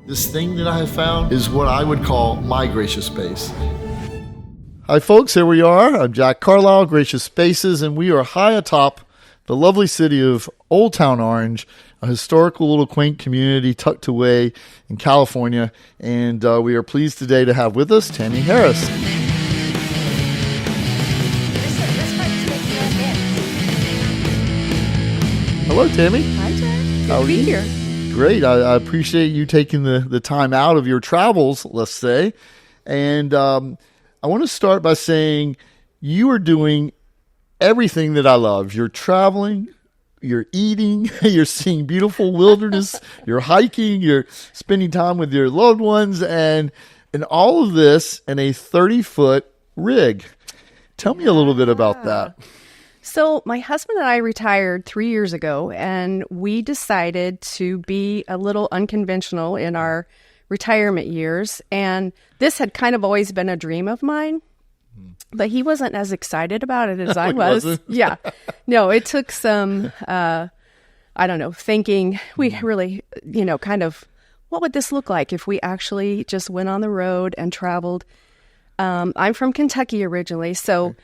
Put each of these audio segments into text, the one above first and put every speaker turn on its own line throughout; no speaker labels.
This thing that I have found is what I would call my gracious space. Hi folks, here we are. I'm Jack Carlisle, Gracious Spaces, and we are high atop the lovely city of Old Town Orange, a historical little quaint community tucked away in California. And we are pleased today to have with us Tammy Harris. Hello, Tammy.
Hi, Jack.
How
Good to be
are you?
here.
Great. I appreciate you taking the time out of your travels, let's say. And I want to start by saying you are doing everything that I love. You're traveling, you're eating, you're seeing beautiful wilderness, you're hiking, you're spending time with your loved ones, and all of this in a 30-foot rig. Tell me a little bit about that.
So my husband and I retired 3 years ago, and we decided to be a little unconventional in our retirement years. And this had kind of always been a dream of mine, but he wasn't as excited about it as I was. Yeah. No, it took some, thinking. We really, kind of, what would this look like if we actually just went on the road and traveled? I'm from Kentucky originally, so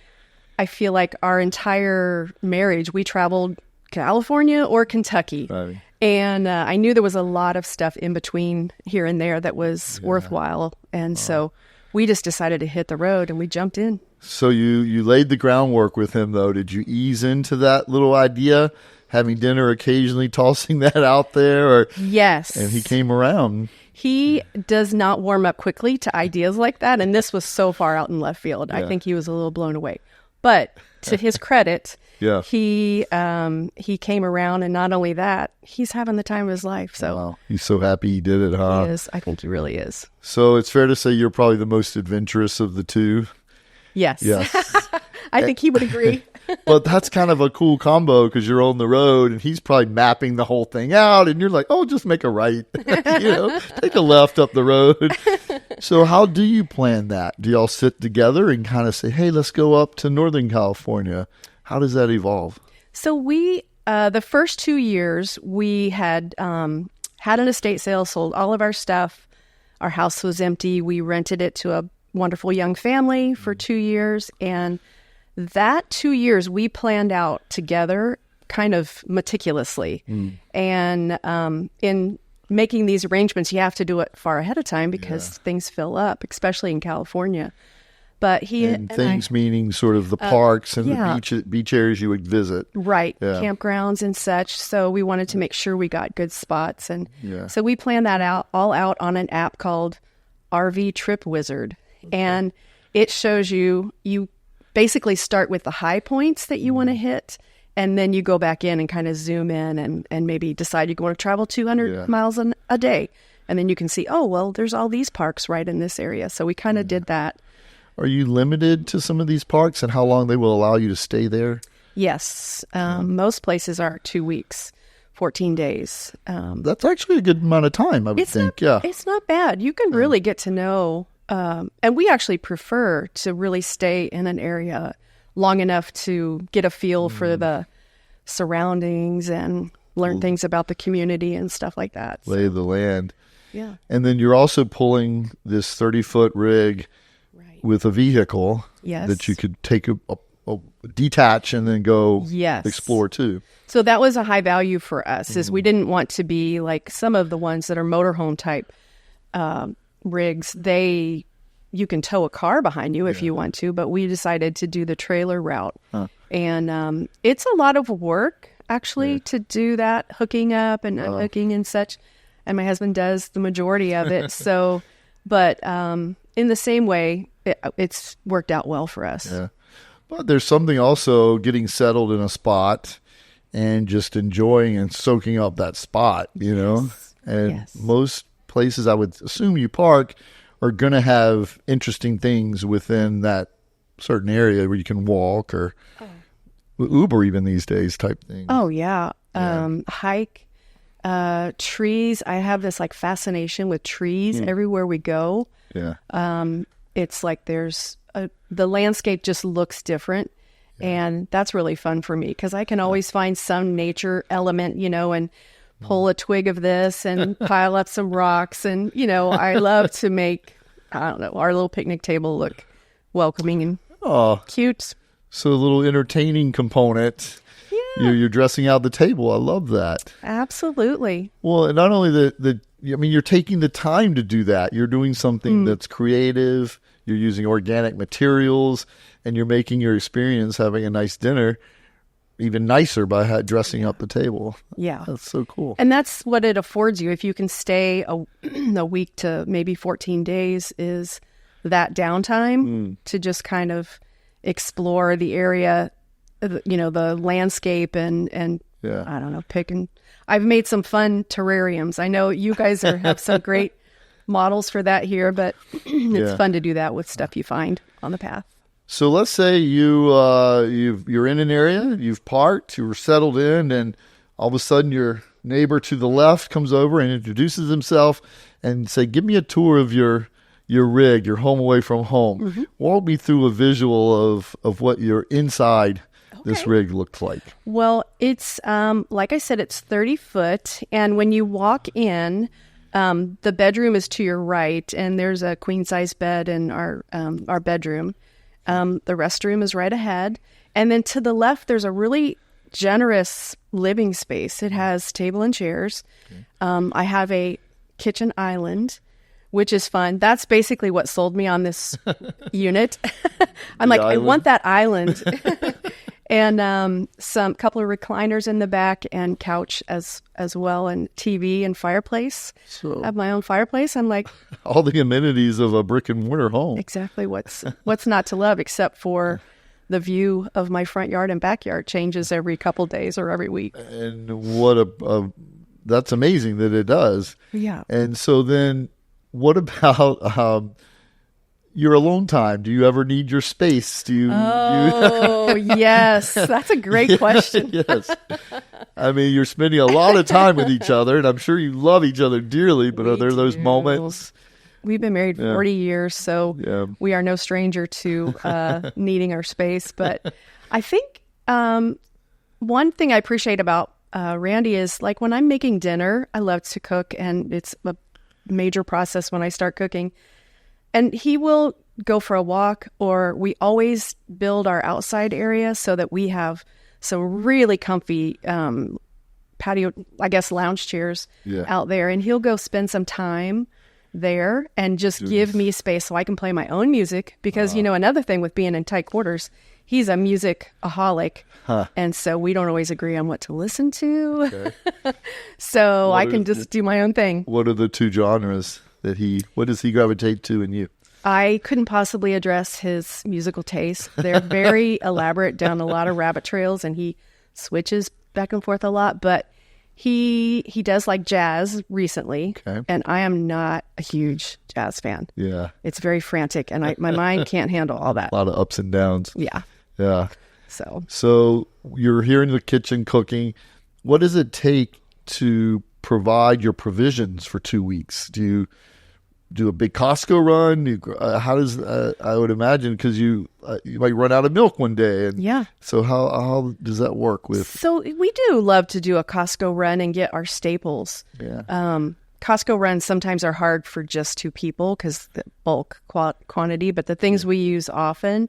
I feel like our entire marriage, we traveled California or Kentucky. Right. And I knew there was a lot of stuff in between here and there that was worthwhile. And so we just decided to hit the road and we jumped in.
So you laid the groundwork with him, though. Did you ease into that little idea, having dinner occasionally, tossing that out there? Or,
yes.
And he came around.
He does not warm up quickly to ideas like that. And this was so far out in left field. I think he was a little blown away. But to his credit, he came around, and not only that, he's having the time of his life. So
wow. He's so happy he did it, huh?
He is. I think he really is.
So it's fair to say you're probably the most adventurous of the two.
Yes. I think he would agree.
But that's kind of a cool combo because you're on the road and he's probably mapping the whole thing out and you're like, oh, just make a right, take a left up the road. So how do you plan that? Do y'all sit together and kind of say, hey, let's go up to Northern California? How does that evolve?
So we, the first 2 years, we had had an estate sale, sold all of our stuff. Our house was empty. We rented it to a wonderful young family for 2 years. And that 2 years we planned out together kind of meticulously. And in making these arrangements, you have to do it far ahead of time because things fill up, especially in California. But
meaning sort of the parks and the beach areas you would visit.
Right, campgrounds and such. So we wanted to make sure we got good spots. And so we planned that all out on an app called RV Trip Wizard. And it shows you basically start with the high points that you want to hit, and then you go back in and kind of zoom in and maybe decide you want to travel 200 miles a day. And then you can see, oh, well, there's all these parks right in this area. So we kind of did that.
Are you limited to some of these parks and how long they will allow you to stay there?
Yes. Most places are 2 weeks, 14 days.
That's actually a good amount of time, I would think.
It's not bad. You can really get to know. And we actually prefer to really stay in an area long enough to get a feel for the surroundings and learn things about the community and stuff like that.
Lay the land.
Yeah.
And then you're also pulling this 30-foot rig with a vehicle that you could take a detach and then go explore too.
So that was a high value for us, is we didn't want to be like some of the ones that are motorhome type rigs. You can tow a car behind you if you want to, but we decided to do the trailer route. And it's a lot of work actually to do that, hooking up and unhooking and such. And my husband does the majority of it. So, but in the same way, it's worked out well for us.
Yeah. But there's something also getting settled in a spot and just enjoying and soaking up that spot, and most places I would assume you park are going to have interesting things within that certain area where you can walk or Uber even these days type thing.
Oh, yeah. Hike, trees. I have this like fascination with trees everywhere we go. Yeah. It's like the landscape just looks different. And that's really fun for me because I can always find some nature element, and pull a twig of this and pile up some rocks. And, I love to make, I don't know, our little picnic table look welcoming and cute.
So a little entertaining component.
Yeah.
You're dressing out the table. I love that.
Absolutely.
Well, and not only you're taking the time to do that. You're doing something that's creative. You're using organic materials, and you're making your experience having a nice dinner even nicer by dressing up the table.
Yeah.
That's so cool.
And that's what it affords you. If you can stay a week to maybe 14 days, is that downtime to just kind of explore the area, the landscape and I don't know, I've made some fun terrariums. I know you guys have some great models for that here, but it's fun to do that with stuff you find on the path.
So let's say you're in an area, you've parked, you're settled in, and all of a sudden your neighbor to the left comes over and introduces himself and say, "Give me a tour of your rig, your home away from home." Mm-hmm. Walk me through a visual of what your inside this rig looks like.
Well, it's like I said, it's 30 foot, and when you walk in, the bedroom is to your right, and there's a queen size bed in our bedroom. The restroom is right ahead. And then to the left, there's a really generous living space. It has table and chairs. Okay. I have a kitchen island, which is fun. That's basically what sold me on this unit. I'm like, I want that island. And some couple of recliners in the back and couch as well, and TV and fireplace. So I have my own fireplace. I'm like,
all the amenities of a brick and mortar home.
Exactly. What's not to love, except for the view of my front yard and backyard changes every couple days or every week.
And what that's amazing that it does.
Yeah.
And so then, what about your alone time? Do you ever need your space?
Yes. That's a great question.
Yes. I mean, you're spending a lot of time with each other, and I'm sure you love each other dearly, but are there those moments?
We've been married 40 years, so we are no stranger to needing our space. But I think one thing I appreciate about Randy is, like, when I'm making dinner, I love to cook, and it's a major process when I start cooking. And he will go for a walk, or we always build our outside area so that we have some really comfy patio, I guess, lounge chairs out there. And he'll go spend some time there and just give me space so I can play my own music. Because, another thing with being in tight quarters, he's a music-aholic. And so we don't always agree on what to listen to. Okay. So I can just do my own thing.
What are the two genres what does he gravitate to in you?
I couldn't possibly address his musical taste. They're very elaborate, down a lot of rabbit trails, and he switches back and forth a lot. But he does like jazz recently, and I am not a huge jazz fan. Yeah, it's very frantic, and my mind can't handle all that.
A lot of ups and downs. Yeah. So you're here in the kitchen cooking. What does it take to provide your provisions for 2 weeks? Do you do a big Costco run? How does I would imagine, because you might run out of milk one day, and so how does that work with?
So we do love to do a Costco run and get our staples. Costco runs sometimes are hard for just 2 people because the bulk quantity, but the things we use often,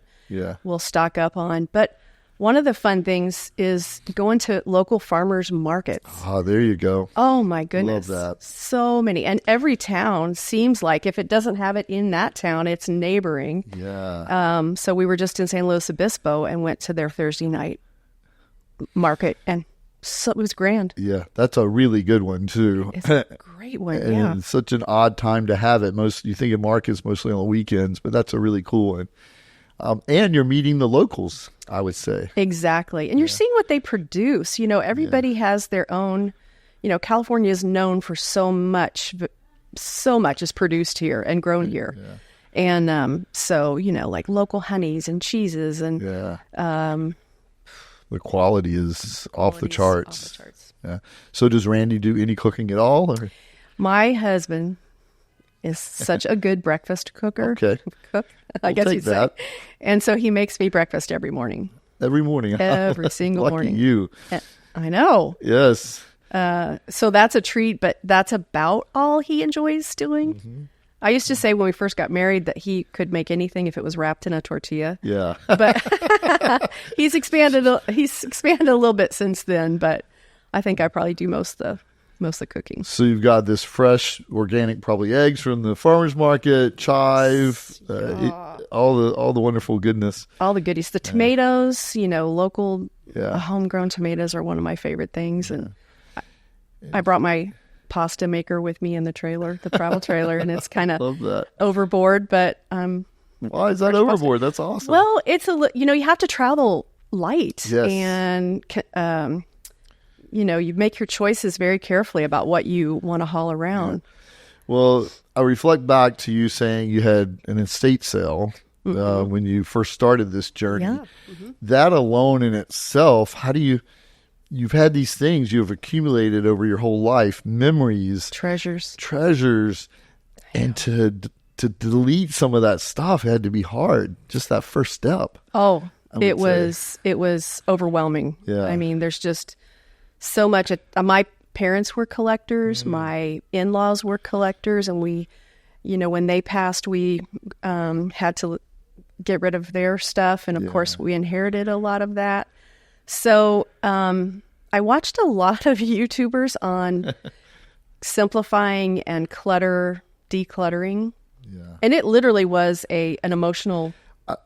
we'll stock up on. But one of the fun things is going to local farmers markets.
Oh, there you go.
Oh, my goodness.
Love that.
So many. And every town seems like, if it doesn't have it in that town, it's neighboring.
Yeah.
So we were just in San Luis Obispo and went to their Thursday night market, and so it was grand.
Yeah, that's a really good one, too.
It's a great one,
and it's such an odd time to have it. You think of markets mostly on the weekends, but that's a really cool one. And you're meeting the locals, I would say.
Exactly. And you're seeing what they produce. Everybody has their own, California is known for so much is produced here and grown here. And so, like local honeys and cheeses and...
the quality is off the charts. Yeah. So does Randy do any cooking at all? Or?
My husband is such a good breakfast cooker. Cook, I guess you'd say. And so he makes me breakfast every morning.
Every morning?
Every single
Lucky
morning.
you.
I know.
Yes.
So that's a treat, but that's about all he enjoys doing.
Mm-hmm.
I used to say when we first got married that he could make anything if it was wrapped in a tortilla.
Yeah.
But he's expanded a little bit since then, but I think I probably do most of the cooking.
So you've got this fresh, organic, probably eggs from the farmer's market, chive, all the wonderful goodness.
All the goodies. The tomatoes, local
Yeah.
homegrown tomatoes are one of my favorite things. And I brought my pasta maker with me in the travel trailer, and it's kind of
Love that.
overboard, but
Why is that overboard? That's awesome.
well, it's you have to travel light.
Yes.
And you make your choices very carefully about what you want to haul around.
Well, I reflect back to you saying you had an estate sale when you first started this journey.
Yeah. Mm-hmm.
That alone in itself, you've had these things you've accumulated over your whole life, memories,
Treasures.
and to delete some of that stuff had to be hard. Just that first step.
Oh,
would
it was overwhelming.
Yeah.
I mean, there's just so much. My parents were collectors. My in-laws were collectors, and we, when they passed, we had to get rid of their stuff, and of course, we inherited a lot of that. So I watched a lot of YouTubers on simplifying and decluttering.
Yeah.
And it literally was an emotional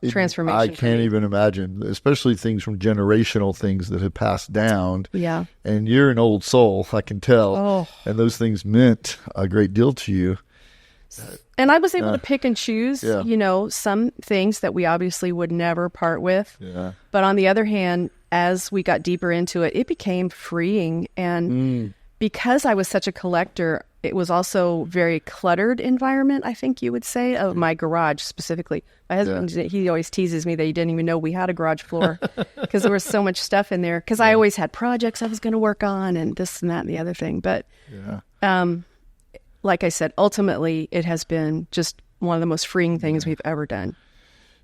transformation.
I
for
can't
me.
even imagine, especially things from generational things that have passed down.
Yeah.
And you're an old soul, I can tell.
Oh.
And those things meant a great deal to you.
And I was able to pick and choose,
Yeah.
some things that we obviously would never part with.
Yeah.
But on the other hand, as we got deeper into it, it became freeing. And because I was such a collector, it was also very cluttered environment, I think you would say, of my garage specifically. My husband, he always teases me that he didn't even know we had a garage floor because there was so much stuff in there. Because I always had projects I was going to work on and this and that and the other thing. But like I said, ultimately, it has been just one of the most freeing things we've ever done.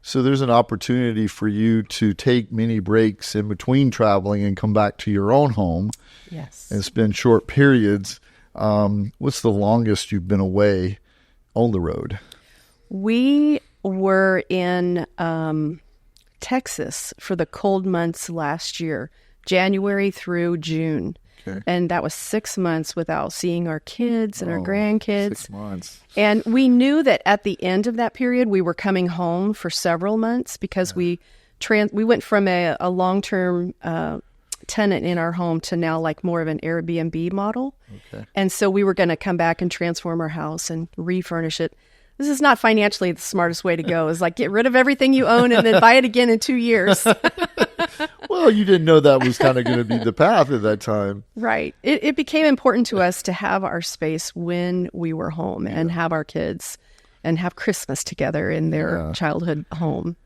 So there's an opportunity for you to take many breaks in between traveling and come back to your own home
Yes.
and spend short periods. What's the longest you've been away on the road?
We were in Texas for the cold months last year, January through June.
Okay.
And that was 6 months without seeing our kids and our grandkids.
6 months.
And we knew that at the end of that period, we were coming home for several months because we went from a long-term tenant in our home to now like more of an Airbnb model.
Okay.
And so we were going to come back and transform our house and refurnish it. This is not financially the smartest way to go. Is like get rid of everything you own and then buy it again in 2 years.
Well, you didn't know that was kind of going to be the path at that time.
Right. It became important to us to have our space when we were home and have our kids and have Christmas together in their childhood home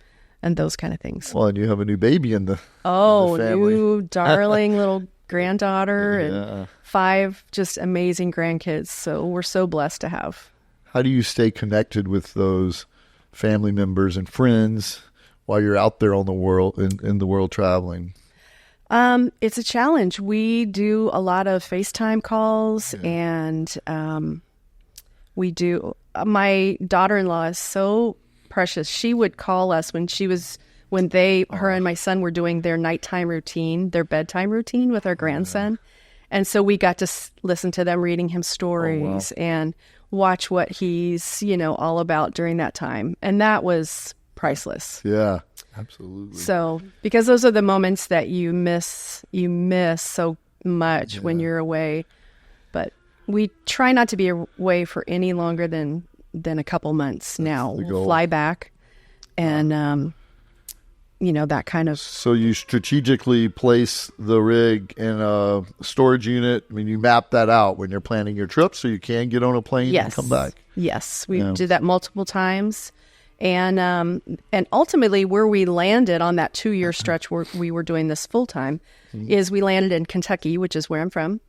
and those kind of things.
Well, and you have a new baby in the family.
New darling little granddaughter and 5 just amazing grandkids. So we're so blessed to have.
How do you stay connected with those family members and friends while you're out there on the world in the world traveling?
It's a challenge. We do a lot of FaceTime calls and we do. My daughter-in-law is so precious. She would call us when her and my son were doing their nighttime routine, their bedtime routine with our grandson. And so we got to listen to them reading him stories and watch what he's, all about during that time. And that was priceless.
Yeah, absolutely.
So, because those are the moments that you miss so much when you're away. But we try not to be away for any longer than a couple months now. We'll fly back and, that kind of.
So you strategically place the rig in a storage unit. I mean, you map that out when you're planning your trip so you can get on a plane and come back.
Yes, we did that multiple times. And ultimately where we landed on that 2-year stretch where we were doing this full time is we landed in Kentucky, which is where I'm from.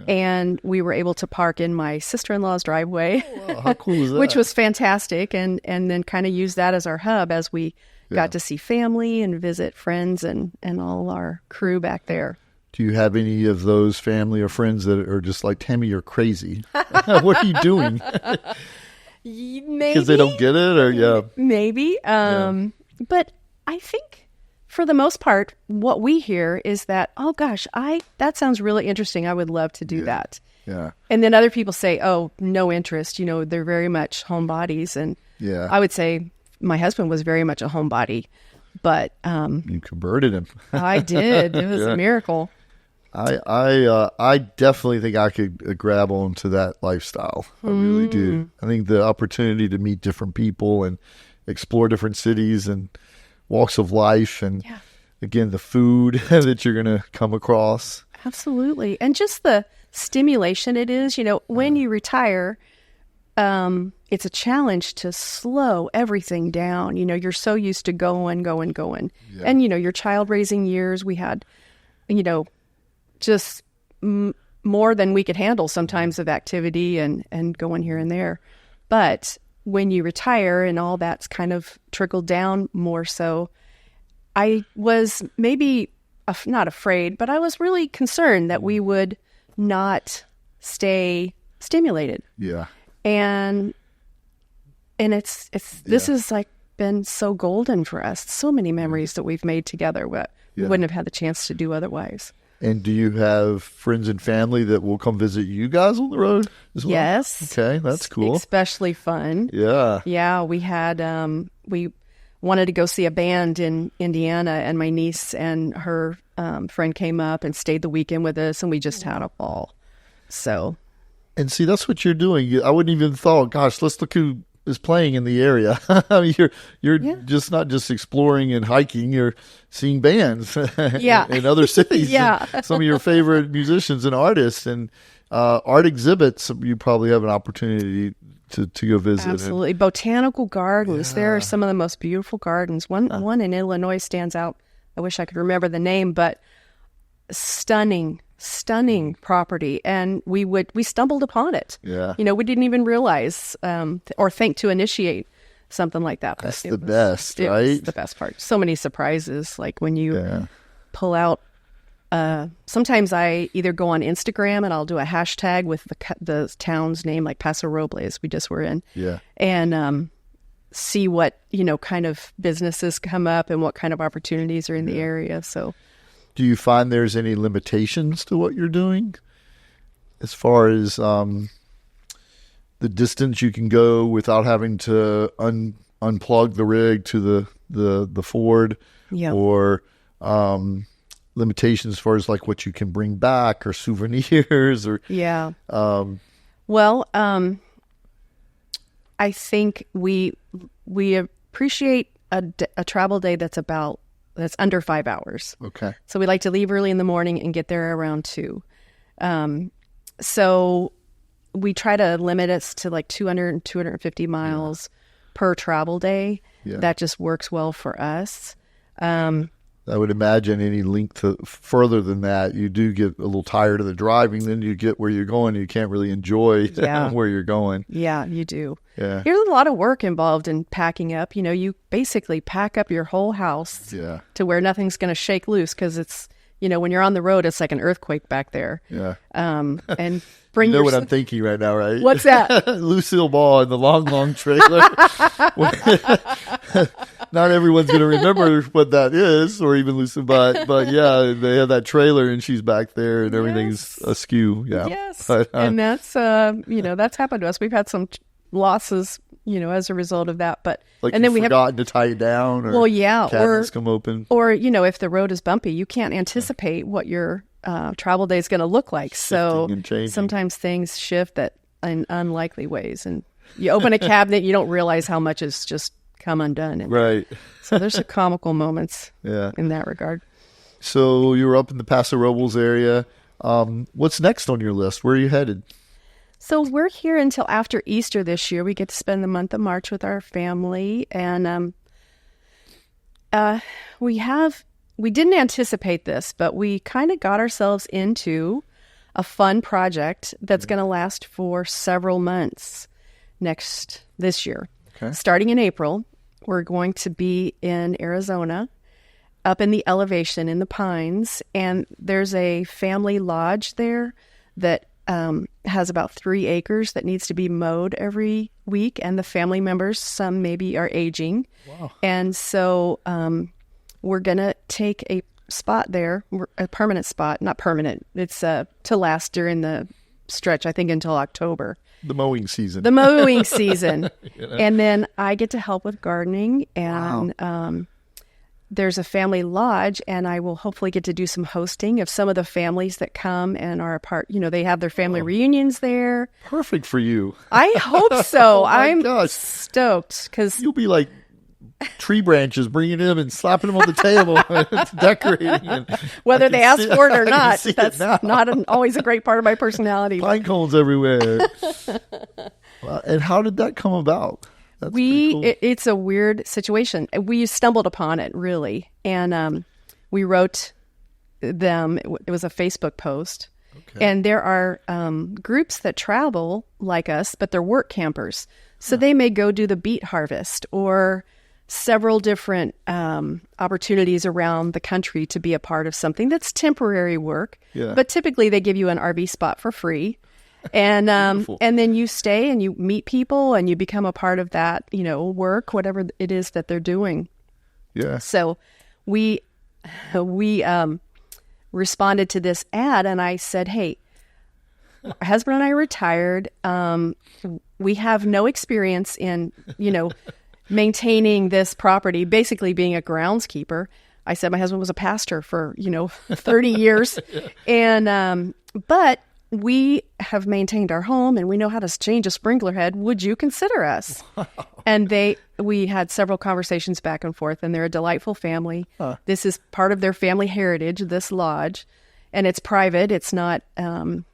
And we were able to park in my sister-in-law's driveway,
Wow, how cool is that?
which was fantastic. And then kind of use that as our hub as we got to see family and visit friends and all our crew back there.
Do you have any of those family or friends that are just like, Tammy, you're crazy? What are you doing?
Maybe.
Because they don't get it, or yeah.
Maybe. But I think for the most part, what we hear is that, oh gosh, that sounds really interesting. I would love to do that.
Yeah.
And then other people say, oh, no interest. They're very much homebodies. And I would say my husband was very much a homebody, but
you converted him.
I did. It was a miracle.
I definitely think I could grab on to that lifestyle. I really do. I think the opportunity to meet different people and explore different cities and walks of life, and again, the food that you're going to come across.
Absolutely. And just the stimulation it is, when you retire, it's a challenge to slow everything down. You're so used to going. Yeah. And, your child raising years, we had, just more than we could handle sometimes of activity and going here and there. But when you retire and all that's kind of trickled down more so, I was maybe not afraid, but I was really concerned that we would not stay stimulated.
Yeah.
And it's this has like been so golden for us. So many memories that we've made together we wouldn't have had the chance to do otherwise. And
do you have friends and family that will come visit you guys on the road as well?
Yes.
Okay, that's cool.
Especially fun.
Yeah.
Yeah, we had we wanted to go see a band in Indiana, and my niece and her friend came up and stayed the weekend with us, and we just had a ball. So.
And see, that's what you're doing. I wouldn't even thought, gosh, let's look who is playing in the area. I mean, you're just not just exploring and hiking, you're seeing bands in other cities. Some of your favorite musicians and artists, and art exhibits you probably have an opportunity to go visit.
Absolutely. Botanical gardens. There are some of the most beautiful gardens. One in Illinois stands out. I wish I could remember the name, but stunning property, and we stumbled upon it.
Yeah.
We didn't even realize or think to initiate something like that. But
that's the best, right?
It's the best part. So many surprises, like when you pull out. Sometimes I either go on Instagram and I'll do a hashtag with the town's name, like Paso Robles, we just were in.
Yeah.
And see what kind of businesses come up and what kind of opportunities are in the area. So.
Do you find there's any limitations to what you're doing as far as the distance you can go without having to unplug the rig to the Ford, or limitations as far as like what you can bring back or souvenirs or
I think we appreciate a travel day that's under 5 hours.
Okay.
So we like to leave early in the morning and get there around 2. So we try to limit it to like 200, 250 miles per travel day. Yeah. That just works well for us.
I would imagine any length further than that, you do get a little tired of the driving. Then you get where you're going. You can't really enjoy where you're going.
Yeah, you do.
Yeah.
There's a lot of work involved in packing up. You basically pack up your whole house to where nothing's going to shake loose, because it's, when you're on the road, it's like an earthquake back there.
Yeah.
And bring
what I'm thinking right now, right?
What's that?
Lucille Ball in the long trailer. Not everyone's going to remember what that is, or even Lucille, but yeah, they have that trailer and she's back there and everything's askew. Yeah.
Yes. But, and that's, that's happened to us. We've had some losses, as a result of that. But
like, and then we forgotten to tie it down, or cabinets come open,
or if the road is bumpy, you can't anticipate what your travel day is going to look like. So sometimes things shift in unlikely ways, and you open a cabinet, you don't realize how much has just come undone.
Right.
So there's some comical moments in that regard.
So you were up in the Paso Robles area. What's next on your list? Where are you headed?
So we're here until after Easter this year. We get to spend the month of March with our family, and we didn't anticipate this, but we kind of got ourselves into a fun project that's going to last for several months this year.
Okay.
Starting in April, we're going to be in Arizona, up in the elevation in the pines, and there's a family lodge there that has about 3 acres that needs to be mowed every week, and the family members, some maybe are aging.
Wow.
And so we're going to take a spot there, a permanent spot, not permanent. It's to last during the stretch, I think until October.
The mowing season.
The mowing season.
You know?
And then I get to help with gardening, and there's a family lodge, and I will hopefully get to do some hosting of some of the families that come and are a part. You know, they have their family reunions there.
Perfect for you.
I hope so.
Oh my
I'm
gosh.
stoked because
You'll be like tree branches, bringing them and slapping them on the table, decorating. And
whether they ask for it or
I can
not,
see it
that's
now.
not always a great part of my personality.
Pine cones everywhere. And how did that come about? That's pretty cool.
It's a weird situation. We stumbled upon it, really. And we wrote them. It was a Facebook post.
Okay.
And there are groups that travel like us, but they're work campers. So they may go do the beet harvest or several different opportunities around the country to be a part of something that's temporary work.
Yeah.
But typically they give you an RV spot for free. And then you stay and you meet people and you become a part of that, you know, work, whatever it is that they're doing.
Yeah.
So we responded to this ad, and I said, hey, my husband and I are retired. We have no experience in, you know, maintaining this property, basically being a groundskeeper. I said my husband was a pastor for, 30 years. And, but we have maintained our home and we know how to change a sprinkler head. Would you consider us? Wow. And we had several conversations back and forth, and they're a delightful family. Huh. This is part of their family heritage, this lodge, and it's private. It's not even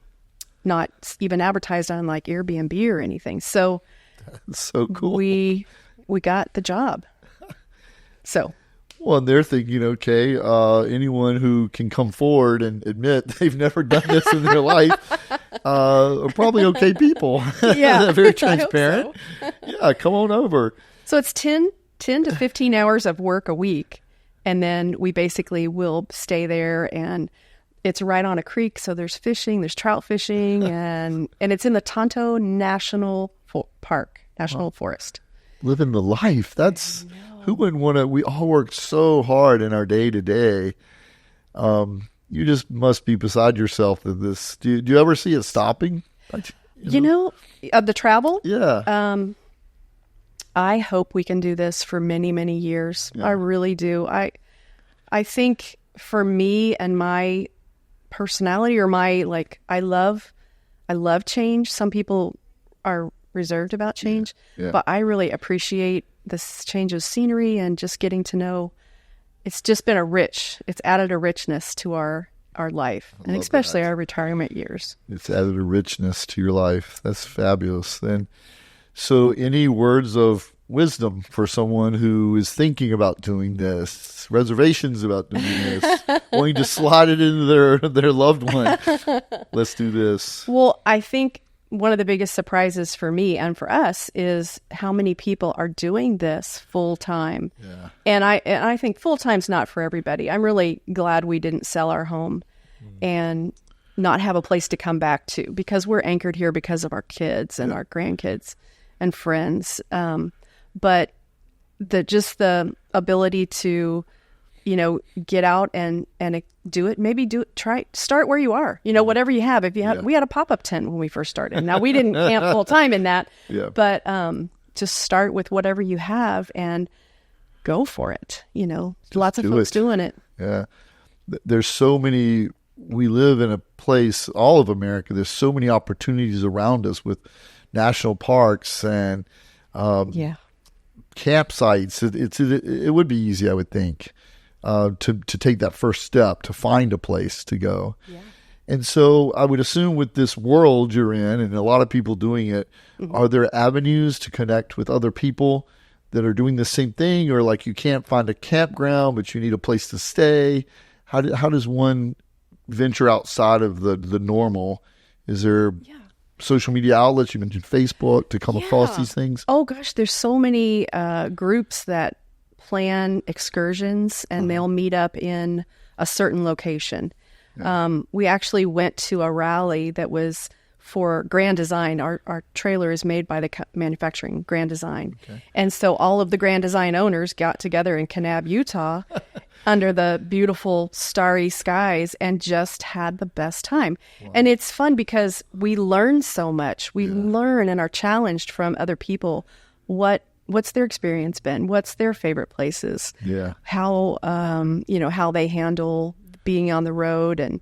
advertised on like Airbnb or anything. So
that's so cool.
We got the job. So.
Well, and they're thinking, okay, anyone who can come forward and admit they've never done this in their life are probably okay people.
Yeah.
They're very transparent. So. Yeah, come on over.
So it's 10 to 15 hours of work a week. And then we basically will stay there, and it's right on a creek. So there's fishing, there's trout fishing, and it's in the Tonto National Forest.
Living the life. That's... Who wouldn't want to? We all work so hard in our day to day. You just must be beside yourself in this. Do you ever see it stopping?
Of the travel?
Yeah.
I hope we can do this for many, many years. Yeah. I really do. I think for me and my personality, or I love change. Some people are reserved about change, but I really appreciate this change of scenery and just getting to know. It's just been it's added a richness to our life, and especially our retirement years.
It's added a richness to your life. That's fabulous. And so any words of wisdom for someone who is thinking about doing this, reservations about doing this, wanting to slide it into their loved one? Let's do this.
Well, I think one of the biggest surprises for me and for us is how many people are doing this full time. Yeah. And I think full time's not for everybody. I'm really glad we didn't sell our home and not have a place to come back to, because we're anchored here because of our kids and our grandkids and friends. But the ability to, get out and do it, start where you are, whatever you have. We had a pop-up tent when we first started. Now we didn't camp full time in that, but just start with whatever you have and go for it. Lots of folks doing it.
Yeah. There's so many, we live in a place, all of America, there's so many opportunities around us with national parks and campsites. It would be easy, I would think. To take that first step, to find a place to go. Yeah. And so I would assume with this world you're in and a lot of people doing it, are there avenues to connect with other people that are doing the same thing, or like you can't find a campground, but you need a place to stay? How does one venture outside of the normal? Is there social media outlets? You mentioned Facebook to come across these things.
Oh gosh, there's so many groups that plan excursions, and they'll meet up in a certain location. We actually went to a rally that was for Grand Design. Our trailer is made by the manufacturing Grand Design. Okay. And so all of the Grand Design owners got together in Kanab, Utah under the beautiful starry skies and just had the best time. Wow. And it's fun because we learn so much. We learn and are challenged from other people. What's their experience been? What's their favorite places? Yeah. How, how they handle being on the road, and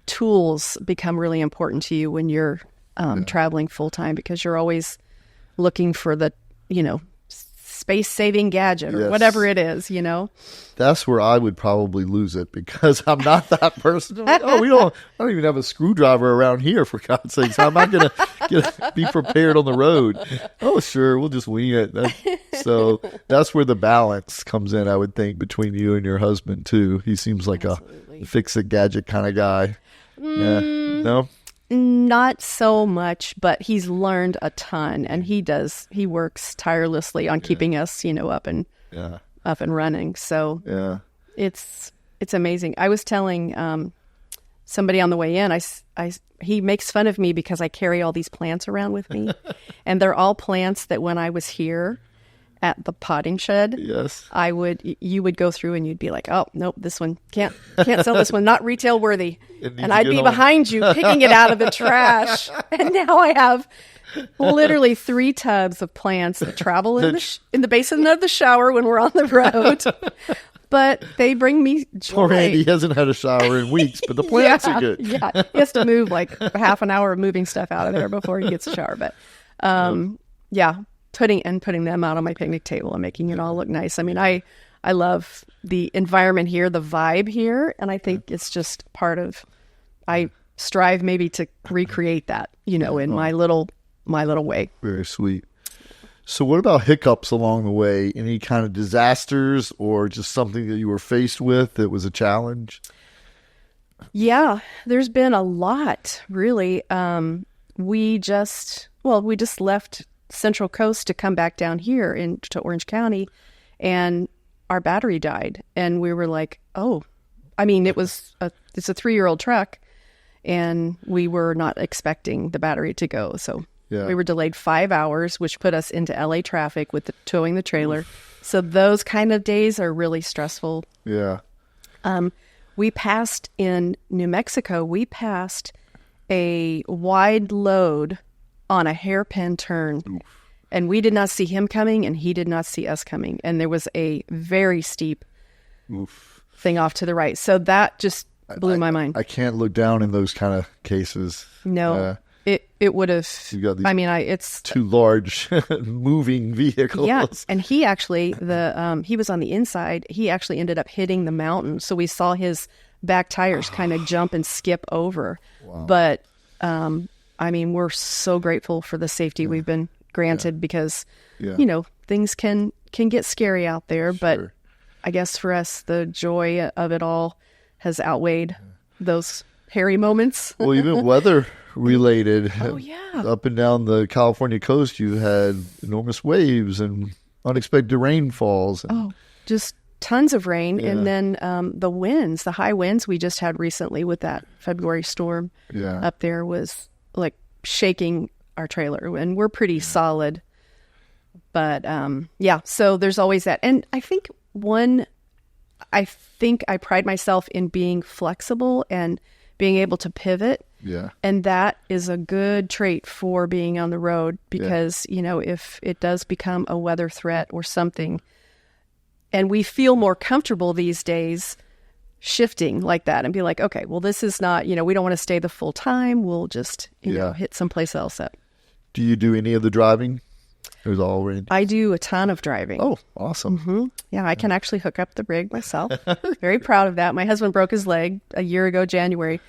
tools become really important to you when you're traveling full time, because you're always looking for the, space-saving gadget or whatever it is,
That's where I would probably lose it, because I'm not that person. I don't even have a screwdriver around here, for God's sakes. How am I going to be prepared on the road? Oh, sure, we'll just wing it. So that's where the balance comes in, I would think, between you and your husband, too. He seems like a fix-it-gadget kind of guy. Yeah. No?
Not so much, but he's learned a ton, and he works tirelessly on keeping us, up and running. So it's amazing. I was telling somebody on the way in, he makes fun of me because I carry all these plants around with me, and they're all plants that when I was here at the potting shed, you would go through and you'd be like, oh, nope, this one can't sell this one, not retail worthy. And I'd be behind you picking it out of the trash. And now I have literally 3 tubs of plants that travel in the basin of the shower when we're on the road. But they bring me joy.
Poor Andy hasn't had a shower in weeks, but the plants are good.
Yeah, he has to move like half an hour of moving stuff out of there before he gets a shower. But putting them out on my picnic table and making it all look nice. I mean, I love the environment here, the vibe here, and I think it's just part of. I strive maybe to recreate that, in my little way.
Very sweet. So, what about hiccups along the way? Any kind of disasters, or just something that you were faced with that was a challenge?
Yeah, there's been a lot, really. We just left Central Coast to come back down here to Orange County, and our battery died, and we were like, it's a 3-year-old truck, and we were not expecting the battery to go, so we were delayed 5 hours, which put us into LA traffic with towing the trailer. So those kind of days are really stressful. We passed in New Mexico, a wide load on a hairpin turn. Oof. And we did not see him coming, and he did not see us coming. And there was a very steep thing off to the right. So that just blew my mind.
I can't look down in those kind of cases.
No, it would have. It's
too large moving vehicles.
Yeah, and he actually he was on the inside. He actually ended up hitting the mountain. So we saw his back tires kind of jump and skip over. Wow. But we're so grateful for the safety we've been granted because, things can get scary out there. But I guess for us, the joy of it all has outweighed those hairy moments.
Well, even weather related.
Oh, yeah.
Up and down the California coast, you had enormous waves and unexpected rainfalls.
Just tons of rain. Yeah. And then the high winds we just had recently with that February storm up there was like shaking our trailer, and we're pretty solid. But so there's always that. And I think I pride myself in being flexible and being able to pivot. Yeah. And that is a good trait for being on the road because, if it does become a weather threat or something, and we feel more comfortable these days shifting like that and be like, okay, well, this is not, we don't want to stay the full time. We'll just, hit someplace else up.
Do you do any of the driving? It was all rain.
I do a ton of driving.
Oh, awesome.
Mm-hmm. Yeah, I can actually hook up the rig myself. Very proud of that. My husband broke his leg a year ago, January,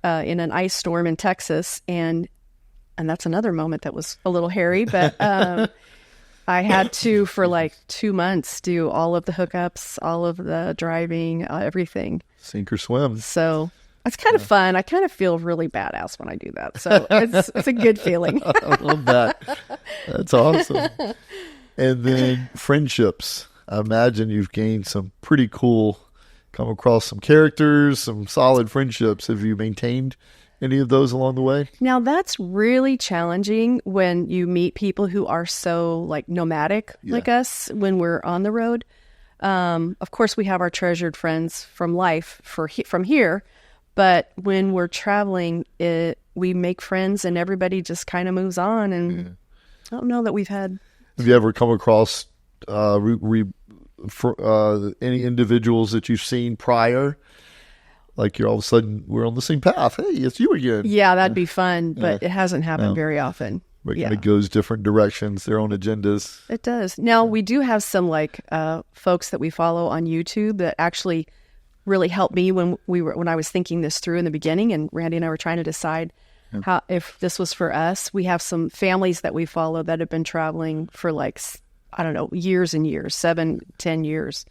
in an ice storm in Texas. And that's another moment that was a little hairy, but I had to, for like 2 months, do all of the hookups, all of the driving, everything.
Sink or swim.
So it's kind of fun. I kind of feel really badass when I do that. So it's a good feeling.
I love that. That's awesome. And then friendships. I imagine you've gained some pretty cool, come across some characters, some solid friendships. Have you maintained any of those along the way?
Now, that's really challenging when you meet people who are so like nomadic like us when we're on the road. Of course, we have our treasured friends from life from here, but when we're traveling, we make friends and everybody just kind of moves on. And I don't know that we've had.
Have you ever come across any individuals that you've seen prior? Like you're all of a sudden, we're on the same path. Hey, it's you again.
Yeah, that'd be fun, but it hasn't happened very often.
But it goes different directions, their own agendas.
It does. Now, we do have some like folks that we follow on YouTube that actually really helped me when I was thinking this through in the beginning, and Randy and I were trying to decide if this was for us. We have some families that we follow that have been traveling for like, I don't know, years and years, 7-10 years.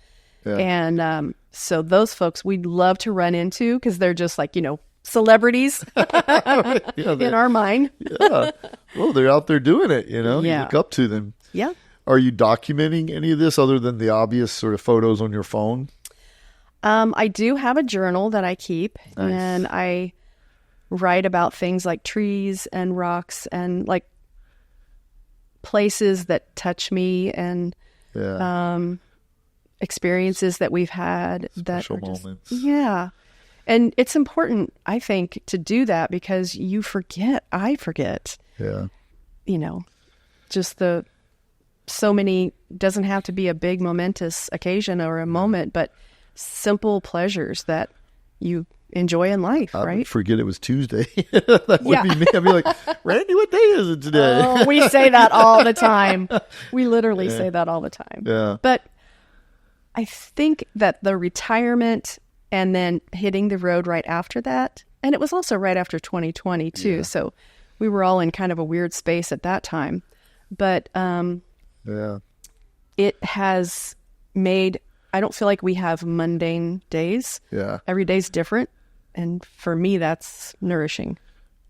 Yeah. And so those folks we'd love to run into because they're just like, celebrities in our mind.
Yeah. Well, they're out there doing it, you look up to them.
Yeah.
Are you documenting any of this other than the obvious sort of photos on your phone?
I do have a journal that I keep,
Nice.
and I write about things like trees and rocks and like places that touch me and experiences that we've had.
Special moments.
Yeah. And it's important, I think, to do that because you forget. I forget.
Yeah.
Just so many, doesn't have to be a big momentous occasion or a moment, but simple pleasures that you enjoy in life,
I
right?
would forget it was Tuesday. That would be me. I'd be like, Randy, what day is it today?
Oh, we say that all the time. We literally say that all the time.
Yeah.
But I think that the retirement and then hitting the road right after that, and it was also right after 2020 too. Yeah. So we were all in kind of a weird space at that time. But it has made, I don't feel like we have mundane days.
Yeah.
Every day's different. And for me, that's nourishing.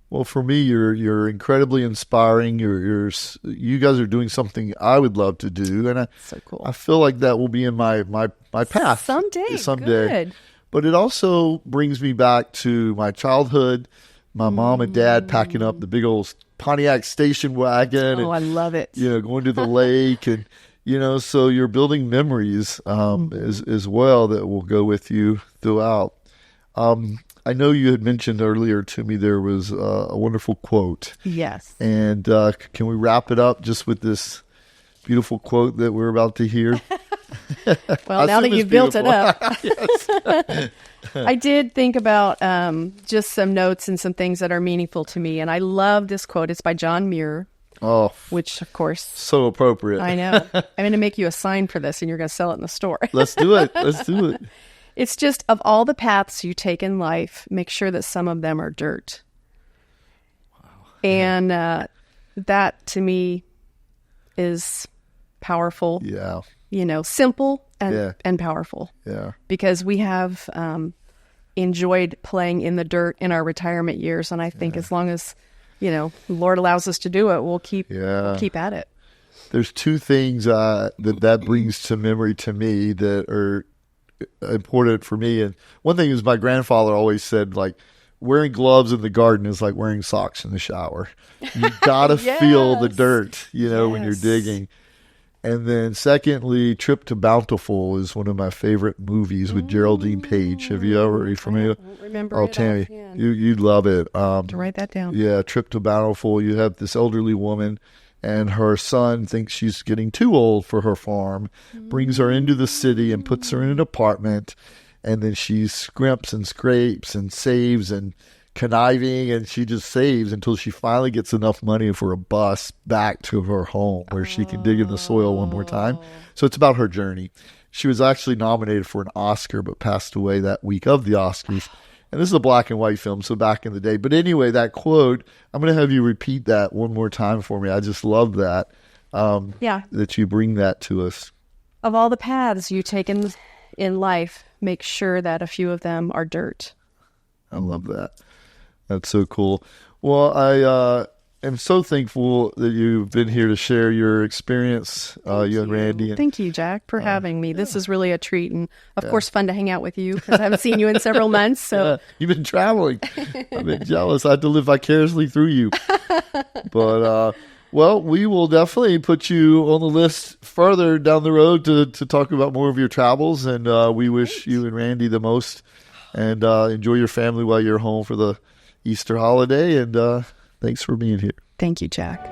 Well, for me, you're incredibly inspiring. You guys are doing something I would love to do, and
so cool.
I feel like that will be in my path
someday.
Good. But it also brings me back to my childhood, my mom and dad packing up the big old Pontiac station wagon.
Oh, I love it.
Going to the lake and so you're building memories as well that will go with you throughout. I know you had mentioned earlier to me there was a wonderful quote.
Yes.
And can we wrap it up just with this beautiful quote that we're about to hear?
Well, now that you've built it up. I did think about just some notes and some things that are meaningful to me. And I love this quote. It's by John Muir.
Oh.
Which, of course.
So appropriate.
I know. I'm going to make you a sign for this and you're going to sell it in the store.
Let's do it.
It's just, of all the paths you take in life, make sure that some of them are dirt. Wow. And that, to me, is powerful.
Yeah.
Simple and powerful.
Yeah.
Because we have enjoyed playing in the dirt in our retirement years. And I think as long as, the Lord allows us to do it, we'll keep at it.
There's two things that brings to memory to me that are important for me. And one thing is my grandfather always said, like, wearing gloves in the garden is like wearing socks in the shower. You gotta feel the dirt, when you're digging. And then secondly, Trip to Bountiful is one of my favorite movies with Geraldine Page. Have you ever, are you familiar?
I don't remember
it. Oh, Tammy, you'd love it.
To write that down.
Yeah, Trip to Bountiful. You have this elderly woman and her son thinks she's getting too old for her farm, brings her into the city and puts her in an apartment. And then she scrimps and scrapes and saves and conniving, and she just saves until she finally gets enough money for a bus back to her home where she can dig in the soil one more time. So it's about her journey. She was actually nominated for an Oscar but passed away that week of the Oscars. And this is a black and white film, so back in the day. But anyway, that quote, I'm going to have you repeat that one more time for me. I just love that, that you bring that to us.
Of all the paths you take in life, make sure that a few of them are dirt.
I love that. That's so cool. Well, am so thankful that you've been here to share your experience, you and Randy. And,
Thank you, Jack, for having me. This is really a treat, and of course, fun to hang out with you because I haven't seen you in several months. So
you've been traveling. I've been jealous. I had to live vicariously through you. But well, we will definitely put you on the list further down the road to talk about more of your travels. And we wish you and Randy the most, and enjoy your family while you're home for the Easter holiday. And thanks for being here.
thank you, Jack.